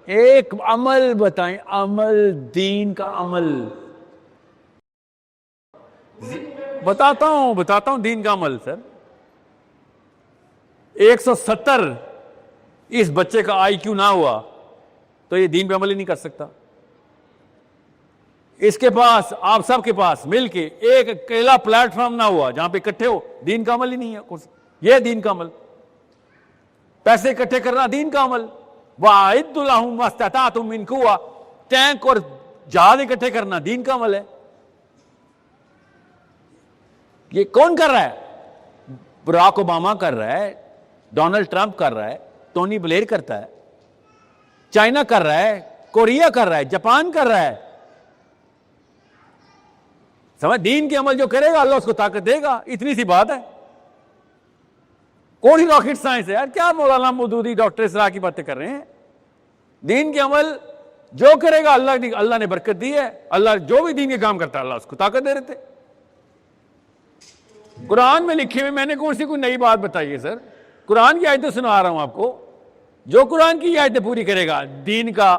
एक अमल बताएं, अमल, दीन का अमल। बताता हूं दीन का अमल। सर 170 इस बच्चे का आईक्यू ना हुआ तो ये दीन पे अमल ही नहीं कर सकता। इसके पास, आप सबके पास मिलके एक अकेला प्लेटफॉर्म ना हुआ जहां पे इकट्ठे हो, दीन का अमल ही नहीं है। यह दीन का अमल। पैसे इकट्ठे करना दीन का अमल। वाइदुल्लाहुम मस्ततातुम मिन कुव्वा, टैंक और जहाज इकट्ठे करना दीन का अमल है। ये कौन कर रहा है? बराक ओबामा कर रहा है, डोनाल्ड ट्रंप कर रहा है, टोनी ब्लेयर करता है, चाइना कर रहा है, कोरिया कर रहा है, जापान कर रहा है। समझ, दीन के अमल जो करेगा अल्लाह उसको ताकत देगा। इतनी सी बात है। कौन ही रॉकेट साइंस है यार? क्या मौलाना मौदूदी, डॉक्टर इसरा की बातें कर रहे हैं? दीन के अमल जो करेगा अल्लाह ने बरकत दी है। अल्लाह जो भी दीन के काम करता है अल्लाह उसको ताकत दे रहे थे। कुरान में लिखे हुए, मैंने कौन सी कोई नई बात बताई है सर? कुरान की आयतें सुना रहा हूं आपको। जो कुरान की आयतें पूरी करेगा दीन का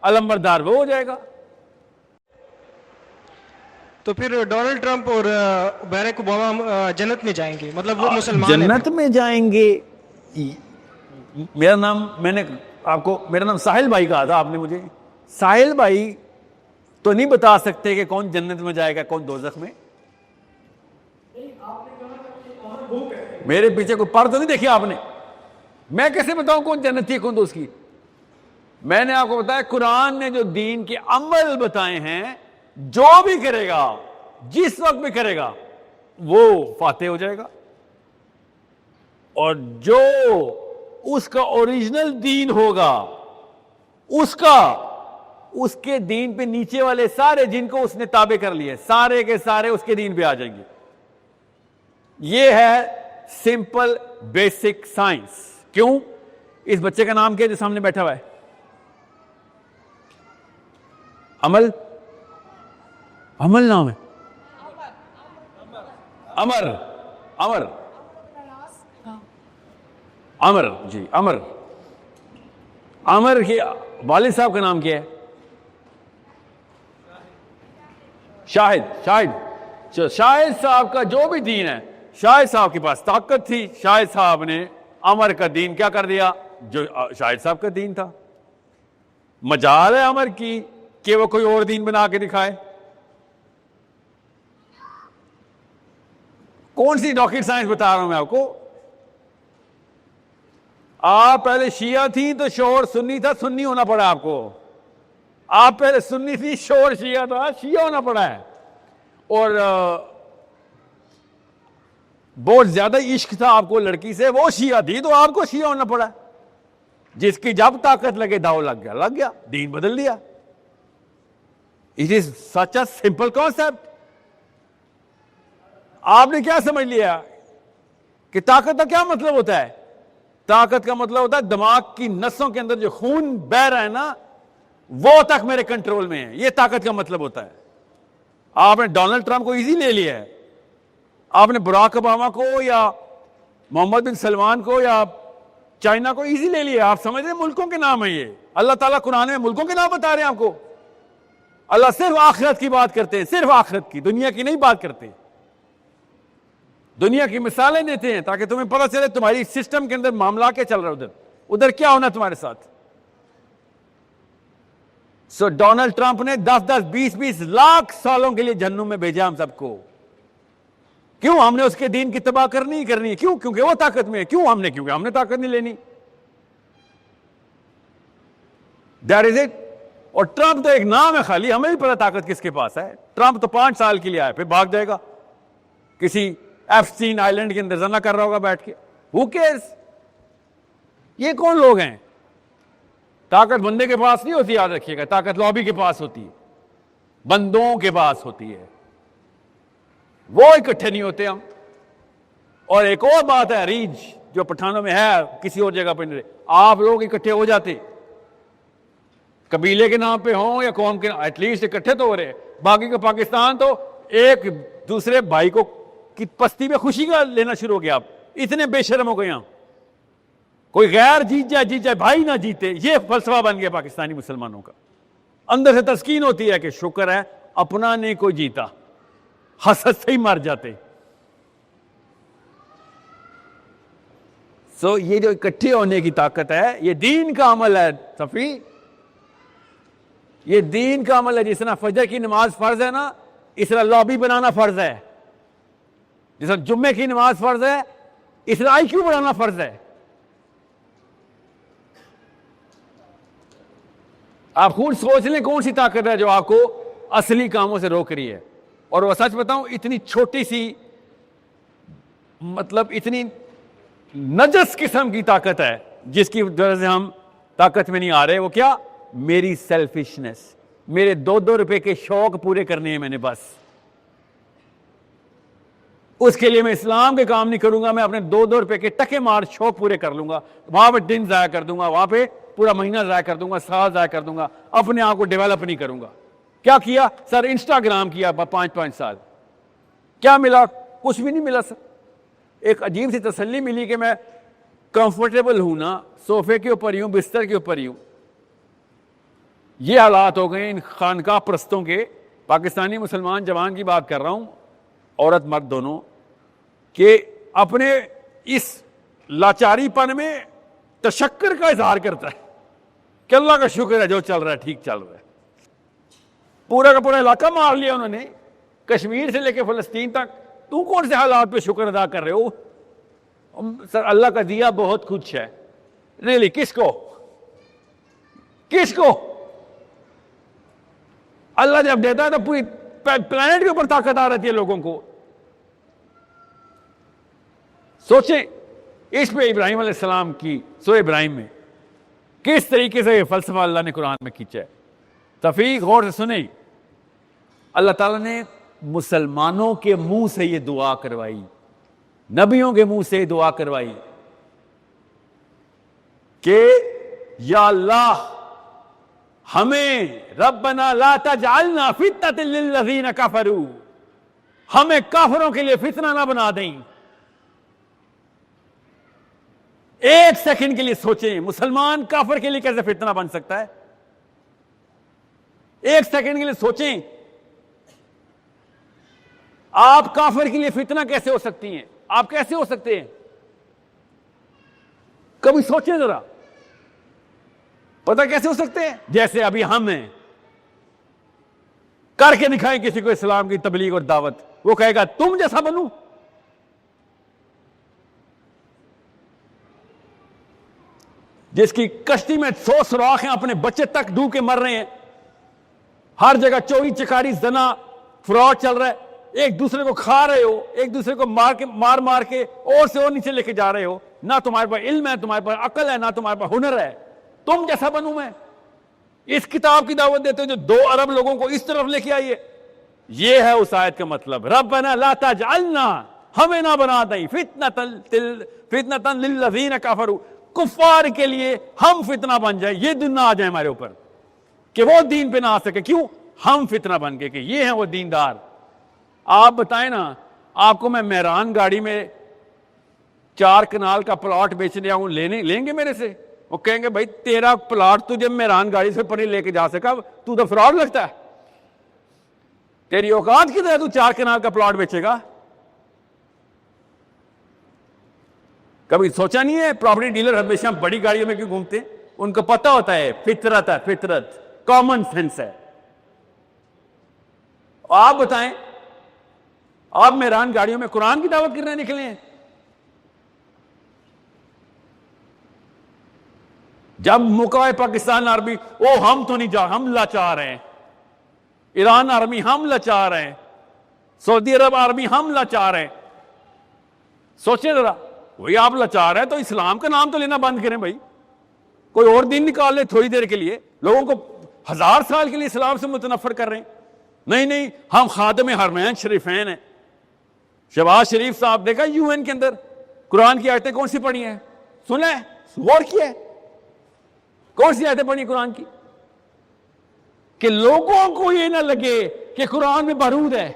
अलंबरदार वो हो जाएगा। तो फिर डोनाल्ड ट्रंप और बराक ओबामा जन्नत में जाएंगे, मतलब वो मुसलमान जन्नत में जाएंगे? मेरा नाम साहिल भाई कहा था आपने मुझे। साहिल भाई तो नहीं बता सकते कि कौन जन्नत में जाएगा कौन दोजख में। मेरे पीछे कोई पर तो नहीं देखी आपने? मैं कैसे बताऊं कौन जन्नती है कौन दोस्त की? मैंने आपको बताया कुरान ने जो दीन के अमल बताए हैं, जो भी करेगा जिस वक्त भी करेगा वो फातेह हो जाएगा। और जो उसका ओरिजिनल दीन होगा उसके दीन पे नीचे वाले सारे जिनको उसने ताबे कर लिए सारे के सारे उसके दीन पे आ जाएंगे। ये है सिंपल बेसिक साइंस। क्यों? इस बच्चे का नाम क्या है जो सामने बैठा हुआ है? अमल नाम है। अमर जी, अमर के वालिद साहब का नाम क्या है? शाहिद साहब का जो भी दीन है, शाहिद साहब के पास ताकत थी। शाहिद साहब ने अमर का दीन क्या कर दिया जो शाहिद साहब का दीन था। मजाल है अमर की कि वो कोई और दीन बना के दिखाए। कौन सी रॉकेट साइंस बता रहा हूं मैं आपको? आप पहले शिया थी तो शोर सुन्नी था, सुन्नी होना पड़ा आपको। आप पहले सुन्नी थी, शोर शिया था, शिया होना पड़ा है। और बहुत ज्यादा इश्क था आपको लड़की से, वो शिया थी तो आपको शिया होना पड़ा। जिसकी जब ताकत लगे दाव लग गया, दीन बदल दिया। It is such a simple concept. आपने क्या समझ लिया कि ताकत का क्या मतलब होता है? ताकत का मतलब होता है दिमाग की नसों के अंदर जो खून बह रहा है ना, वो तक मेरे कंट्रोल में है। ये ताकत का मतलब होता है। आपने डोनाल्ड ट्रंप को इजी ले लिया है, आपने बराक ओबामा को या मोहम्मद बिन सलमान को या चाइना को इजी ले लिया। आप समझ रहे मुल्कों के नाम है ये। अल्लाह ताला कुरान में मुल्कों के नाम बता रहे हैं आपको। अल्लाह सिर्फ आखिरत की बात करते हैं, सिर्फ आखिरत की, दुनिया की नहीं बात करते। दुनिया की मिसालें देते हैं ताकि तुम्हें पता चले तुम्हारी सिस्टम के अंदर मामला क्या चल रहा है, उधर क्या होना तुम्हारे साथ। सो डोनाल्ड ट्रंप ने 10-10, 20-20 लाख सालों के लिए जहन्नुम में भेजा हम सबको। क्यों? हमने उसके दीन की तबाह करनी ही करनी है। क्यों? क्योंकि वो ताकत में है। क्यों? क्योंकि हमने ताकत नहीं लेनी। That is it. और ट्रंप तो एक नाम है खाली, हमें भी पता ताकत किसके पास है। ट्रंप तो 5 साल के लिए आया, फिर भाग जाएगा किसी एप्स्टीन आइलैंड के अंदर जना कर रहा होगा बैठ के। Who cares? ये कौन लोग हैं? ताकत बंदे के पास नहीं होती, याद रखिएगा। ताकत लॉबी के पास होती है, बंदों के पास होती है। वो इकट्ठे नहीं होते हम। और एक और बात है रीज जो पठानों में है, किसी और जगह पर नहीं। आप लोग इकट्ठे हो जाते, कबीले के नाम पे हो या कौम के, एटलीस्ट इकट्ठे तो हो रहे। बाकी का पाकिस्तान तो एक दूसरे भाई को की पस्ती में खुशी का लेना शुरू हो गया। आप इतने बेशर्म हो गए। यहां कोई गैर जीत जाए भाई ना जीते, ये फलसफा बन गया पाकिस्तानी मुसलमानों का। अंदर से तस्कीन होती है कि शुक्र है अपना नहीं कोई जीता, हसद से ही मर जाते। सो ये जो इकट्ठे होने की ताकत है, ये दीन का अमल है सफी, ये दीन का अमल है। जिस तरह फजर की नमाज फर्ज है ना, इस तरह लॉबी बनाना फर्ज है। जिस तरह जुम्मे की नमाज फर्ज है, इस तरह IQ बनाना फर्ज है। आप खुद सोच लें कौन सी ताकत है जो आपको असली कामों से रोक रही है। और वो सच बताऊं, इतनी छोटी सी, मतलब इतनी नजस किस्म की ताकत है जिसकी वजह से हम ताकत में नहीं आ रहे। वो क्या? मेरी सेल्फिशनेस, मेरे 2-2 रुपए के शौक पूरे करने हैं मैंने बस। उसके लिए मैं इस्लाम के काम नहीं करूंगा, मैं अपने 2-2 रुपए के टके मार शौक पूरे कर लूंगा, वहां पे दिन जाया कर दूंगा, वहां पे पूरा महीना जाया कर दूंगा, साल जाया कर दूंगा, अपने आप को डेवलप नहीं करूंगा। क्या किया सर? इंस्टाग्राम किया 5-5 साल, क्या मिला? कुछ भी नहीं मिला सर। एक अजीब सी तसल्ली मिली कि मैं कंफर्टेबल हूं ना, सोफे के ऊपर ही हूं, बिस्तर के ऊपर ही हूं। ये हालात हो गए इन खानका प्रस्तों के। पाकिस्तानी मुसलमान जवान की बात कर रहा हूं, औरत मर्द दोनों, कि अपने इस लाचारीपन में तशक्कर का इजहार करता है कि अल्लाह का शुक्र है जो चल रहा है ठीक चल रहा है। पूरा का पूरा इलाका मार लिया उन्होंने, कश्मीर से लेकर फलस्तीन तक। तू कौन से हालात पे शुक्र अदा कर रहे हो? सर अल्लाह का दिया बहुत कुछ है। रियली किसको? किसको? अल्लाह जब देता है तो पूरी प्लेनेट के ऊपर ताकत आ रहती है लोगों को। सोचें इस पे इब्राहिम अलैहिस्सलाम की सूरह इब्राहिम में किस तरीके से फलसफा अल्लाह ने कुरान में खींचा है। तफीक गौर से सुने, अल्लाह ताला ने मुसलमानों के मुंह से ये दुआ करवाई, नबियों के मुंह से दुआ करवाई कि या अल्लाह हमें रब्बना ला तजअलना फितनतल लिल्लज़ीना कफरू, हमें काफिरों के लिए फितना ना बना दें। एक सेकंड के लिए सोचें, मुसलमान काफिर के लिए कैसे फितना बन सकता है? एक सेकंड के लिए सोचें, आप काफिर के लिए फितना कैसे हो सकती हैं? आप कैसे हो सकते हैं? कभी सोचें जरा, पता कैसे हो सकते हैं? जैसे अभी हम हैं, करके दिखाएं किसी को इस्लाम की तबलीग और दावत, वो कहेगा तुम जैसा बनूं। जिसकी कश्ती में 100 सुराख हैं, अपने बच्चे तक डूब के मर रहे हैं, हर जगह चोरी चकारी जना फ्रॉड चल रहा है, एक दूसरे को खा रहे हो, एक दूसरे को मार के और से और नीचे लेके जा रहे हो। ना तुम्हारे पास इल्म है, तुम्हारे पास अकल है, ना तुम्हारे पास हुनर है। तुम जैसा बनूं मैं? इस किताब की दावत देते हो जो 2 अरब लोगों को इस तरफ लेके आई है। ये है उस आयत का मतलब, रब्बना ला तजअलना, हमें ना बना दें फितनतन लिल्लज़ीना कफरू, कुफार के लिए हम फितना बन जाए, ये दिन ना आ जाए हमारे ऊपर कि वो दीन पे ना आ सके। क्यों? हम फितना बन गए कि ये हैं वो दीनदार। आप बताएं ना, आपको मैं मेहरान गाड़ी में 4 कनाल का प्लॉट बेचने आऊं, लेंगे मेरे से? वो कहेंगे भाई तेरा प्लॉट तुझे मेहरान गाड़ी से परे लेके जा सका, तू तो फ्रॉड लगता है। तेरी औकात किधर है, तू 4 कनाल का प्लॉट बेचेगा? कभी सोचा नहीं है प्रॉपर्टी डीलर हमेशा बड़ी गाड़ियों में क्यों घूमते हैं? उनको पता होता है फितरत है, फितरत कॉमन सेंस है। आप बताएं, आप मेहरान गाड़ियों में कुरान की दावत करने निकले हैं? जब मुकाए पाकिस्तान आर्मी, ओ हम तो नहीं जा, हम लाचार हैं। ईरान आर्मी हम लाचार हैं, सऊदी अरब आर्मी हम लाचार हैं। सोचे जरा, वही आप लाचार हैं तो इस्लाम का नाम तो लेना बंद करें भाई, कोई और दिन निकाल ले थोड़ी देर के लिए। लोगों को 1000 साल के लिए इस्लाम से मुतनफर कर रहे हैं। नहीं, हम खादिम हरमैन शरीफैन हैं। शहबाज शरीफ साहब देखा UN के अंदर कुरान की आयतें कौन सी पढ़ी हैं? सुना है, गौर किया है? कौन सी आयतें पढ़ी कुरान की कि लोगों को ये ना लगे कि कुरान में बारूद है।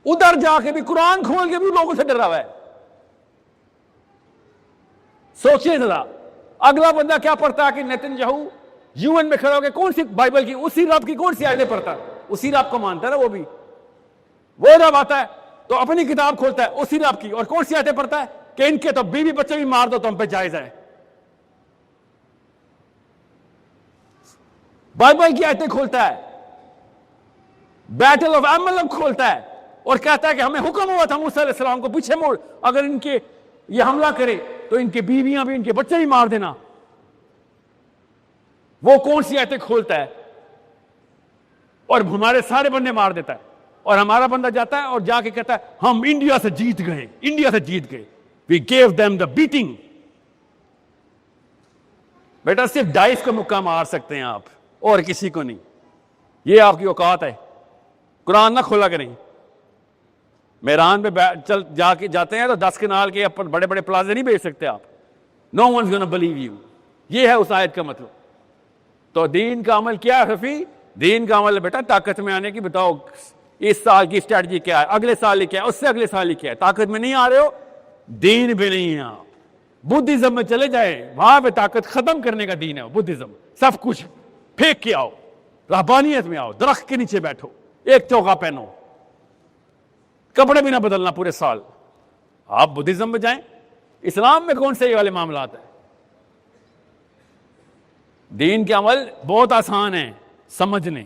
उधर जाके भी कुरान खोल के भी लोगों से डरा हुआ है। सोचिए जरा, अगला बंदा क्या पढ़ता है कि नेतन्याहू यूएन में खड़ा होकर कौन सी बाइबल की, उसी रब की कौन सी आयतें पढ़ता है, उसी रब को मानता है ना वो रब आता है तो अपनी किताब खोलता है उसी रब की, और कौन सी आयतें पढ़ता है कि इनके तो बीवी बच्चे भी मार दो तो हम पे जायज है। बाइबल की आयतें खोलता है, बैटल ऑफ एमलक खोलता है और कहता है कि हमें हुक्म हुआ था मूसा अलैहिस्सलाम को पीछे मोड़, अगर इनके ये हमला करे तो इनके बीवियां भी इनके बच्चे भी मार देना। वो कौन सी आयतें खोलता है और हमारे सारे बंदे मार देता है, और हमारा बंदा जाता है और जाके कहता है हम इंडिया से जीत गए, इंडिया से जीत गए, we gave them the beating. बेटा सिर्फ डाइस को मुक्का मार सकते हैं आप और किसी को नहीं, ये आपकी औकात है। कुरान ना खोला करें, मैदान पे चल जाके जाते हैं तो 10 कनाल के ऊपर बड़े बड़े प्लाजे नहीं बेच सकते आप, no one is gonna believe you. ये है उस आयत का मतलब। तो दीन का अमल क्या है रफी? दीन का अमल बेटा ताकत में आने की, बताओ इस साल की स्ट्रेटजी क्या है, अगले साल क्या है, उससे अगले साल क्या है। ताकत में नहीं आ रहे हो, दीन भी नहीं है आप। बुद्धिज्म में चले जाए, वहां पे ताकत खत्म करने का दीन है बुद्धिज्म, सब कुछ फेंक के आओ, रहबानियत में आओ, दरख्त के नीचे बैठो, एक चौका पहनो, कपड़े भी ना बदलना पूरे साल। आप बुद्धिज्म में जाएं, इस्लाम में कौन से ये वाले मामला है? दीन के अमल बहुत आसान है समझने,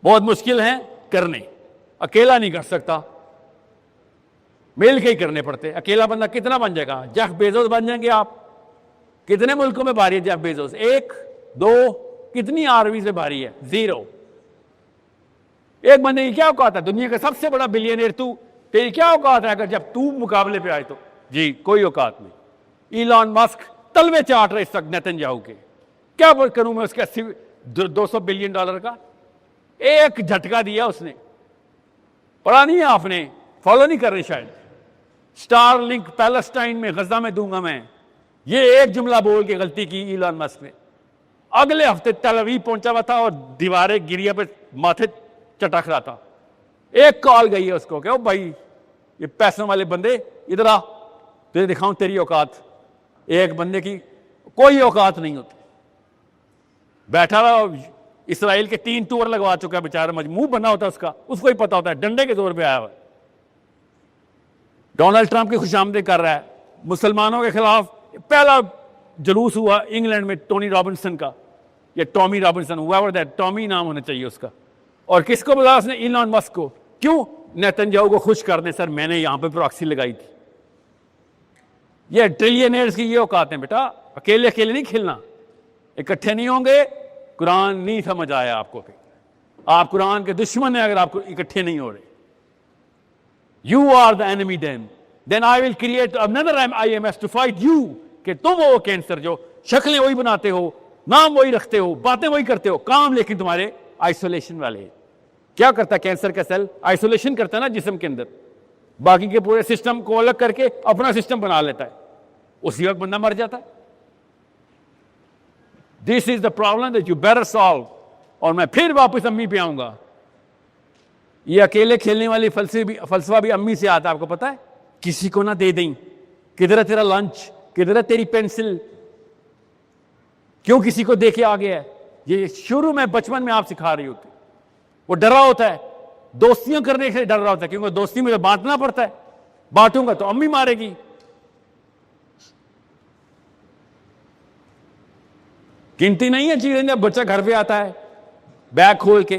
बहुत मुश्किल है करने। अकेला नहीं कर सकता, मिल के ही करने पड़ते। अकेला बंदा कितना बन जाएगा? जेफ बेजोस बन जाएंगे आप। कितने मुल्कों में भारी है जेफ बेजोस? 1 2, कितनी आरवी से भारी है? 0। एक बंदे की क्या औकात है? दुनिया का सबसे बड़ा बिलियनियर तू, तेरी क्या औकात है अगर जब तू मुकाबले पे आए तो? जी कोई औकात नहीं। इलॉन मस्क तलवे चाट रहे इस वक्त नेतन्याहू के, क्या करूं मैं उसके 200 बिलियन डॉलर का? एक झटका दिया उसने, पढ़ा नहीं है आपने, फॉलो नहीं कर रहे शायद। स्टार लिंक पैलेस्टाइन में, गजा में दूंगा मैं, ये एक जुमला बोल के गलती की इलॉन मस्क ने। अगले हफ्ते तेल अवीव पहुंचा हुआ था और दीवारें गिरिया पे माथे चटक रहा था। एक कॉल गई है उसको, क्या भाई ये पैसों वाले बंदे इधर आ, तुझे दिखाऊं तेरी औकात। एक बंदे की कोई औकात नहीं होती, बैठा रहा। इसराइल के 3 टूर लगवा चुका है बेचारा, मुंह बना होता है उसका, उसको ही पता होता है डंडे के जोर पे आया हुआ। डोनाल्ड ट्रंप की खुशामदी कर रहा है, मुसलमानों के खिलाफ पहला जुलूस हुआ इंग्लैंड में टोनी रॉबिन्सन का, या टॉमी रॉबिन्सन हुआ, टॉमी नाम होना चाहिए उसका। और किसको बुलाया उसने? इलॉन मस्क को। क्यों? नेतन्याहू को खुश कर दे, सर मैंने यहां पे प्रॉक्सी लगाई थी। ये ट्रिलियनेयर्स की ये औकात है बेटा, अकेले अकेले नहीं खेलना, इकट्ठे नहीं होंगे। कुरान नहीं समझ आया आपको, आप कुरान के दुश्मन हैं अगर आपको इकट्ठे नहीं हो रहे। You are the enemy then I will create another IMS to fight you. कि तुम वो कैंसर जो शक्लें वही बनाते हो, नाम वही रखते हो, बातें वही करते हो, काम लेकिन तुम्हारे आइसोलेशन वाले। क्या करता है कैंसर का सेल? आइसोलेशन करता है ना जिस्म के अंदर, बाकी के पूरे सिस्टम को अलग करके अपना सिस्टम बना लेता है, उसी वक्त बंदा मर जाता है। This is the problem that you better solve. और मैं फिर वापस अम्मी पे आऊंगा। ये अकेले खेलने वाली फलसफा भी अम्मी से आता है, आपको पता है? किसी को ना दे दें, किधर है तेरा लंच, किधर है तेरी पेंसिल, क्यों किसी को दे के आ गया है? ये शुरू में बचपन में आप सिखा रही होती। वो डरा होता है, दोस्तियां करने से डर रहा होता है, क्योंकि दोस्ती में तो बांटना पड़ता है, बांटूंगा तो अम्मी मारेगी। गिनती नहीं है चीजें जब बच्चा घर पे आता है बैग खोल के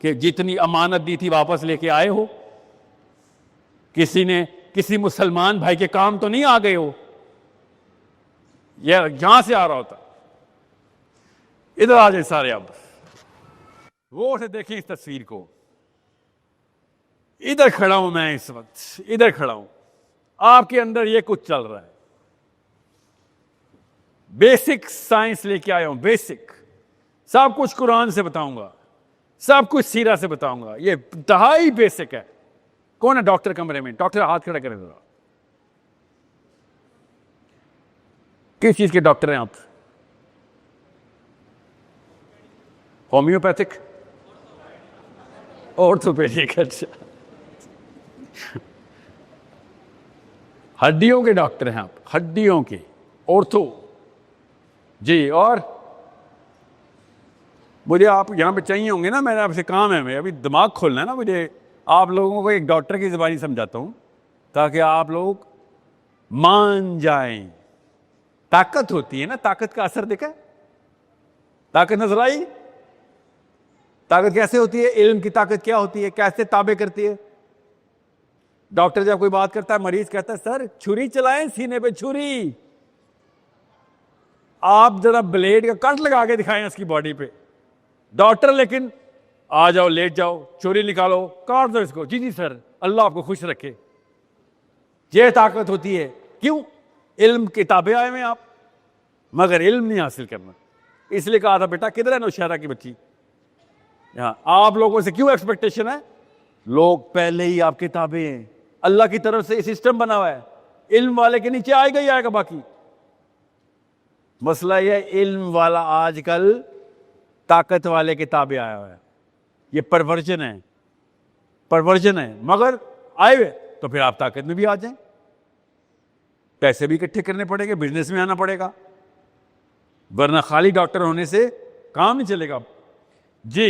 कि जितनी अमानत दी थी वापस लेके आए हो, किसी ने किसी मुसलमान भाई के काम तो नहीं आ गए हो। यह यहां से आ रहा होता। इधर आ जाए सारे, अब वो से देखिए इस तस्वीर को। इधर खड़ा हूं मैं इस वक्त, इधर खड़ा हूं, आपके अंदर ये कुछ चल रहा है। बेसिक साइंस लेके आया हूं, बेसिक सब कुछ कुरान से बताऊंगा, सब कुछ सीरा से बताऊंगा। ये इंतहाई बेसिक है। कौन है डॉक्टर कमरे में? डॉक्टर हाथ खड़ा करें जरा। किस चीज के डॉक्टर हैं आप? Homeopathic, orthopaedic. अच्छा, हड्डियों के डॉक्टर हैं आप, हड्डियों के। ऑर्थो जी। और मुझे आप यहाँ पे चाहिए होंगे ना, मैंने आपसे काम है, मैं अभी दिमाग खोलना है ना मुझे, आप लोगों को एक डॉक्टर की ज़बानी समझाता हूँ ताकि आप लोग मान जाएं। ताकत होती है ना, ताकत का असर देखा, ताकत नजर आई? ताकत कैसे होती है? इल्म की ताकत क्या होती है, कैसे ताबे करती है? डॉक्टर जब कोई बात करता है, मरीज कहता है सर छुरी चलाएं, सीने पे छुरी, आप जरा ब्लेड का कट लगा के दिखाएं उसकी बॉडी पे। डॉक्टर लेकिन आ जाओ, लेट जाओ, छुरी निकालो, काट दो इसको, जी जी सर, अल्लाह आपको खुश रखे। ये ताकत होती है। क्यों? इल्म किताबें आए हुए आप, मगर इल्म नहीं हासिल करना। इसलिए कहा था बेटा किधर है नौशहरा की बच्ची? यहाँ आप लोगों से क्यों एक्सपेक्टेशन है? लोग पहले ही आपके ताबे हैं, अल्लाह की तरफ से सिस्टम बना हुआ है, इल्म वाले के नीचे आएगा ही आएगा। बाकी मसला यह है, इल्म वाला आजकल ताकत वाले के ताबे आया हुआ है। ये परवर्जन है, परवर्जन है। मगर आए हुए तो फिर आप ताकत में भी आ जाएं, पैसे भी इकट्ठे करने पड़ेंगे, बिजनेस में आना पड़ेगा, वरना खाली डॉक्टर होने से काम नहीं चलेगा जी।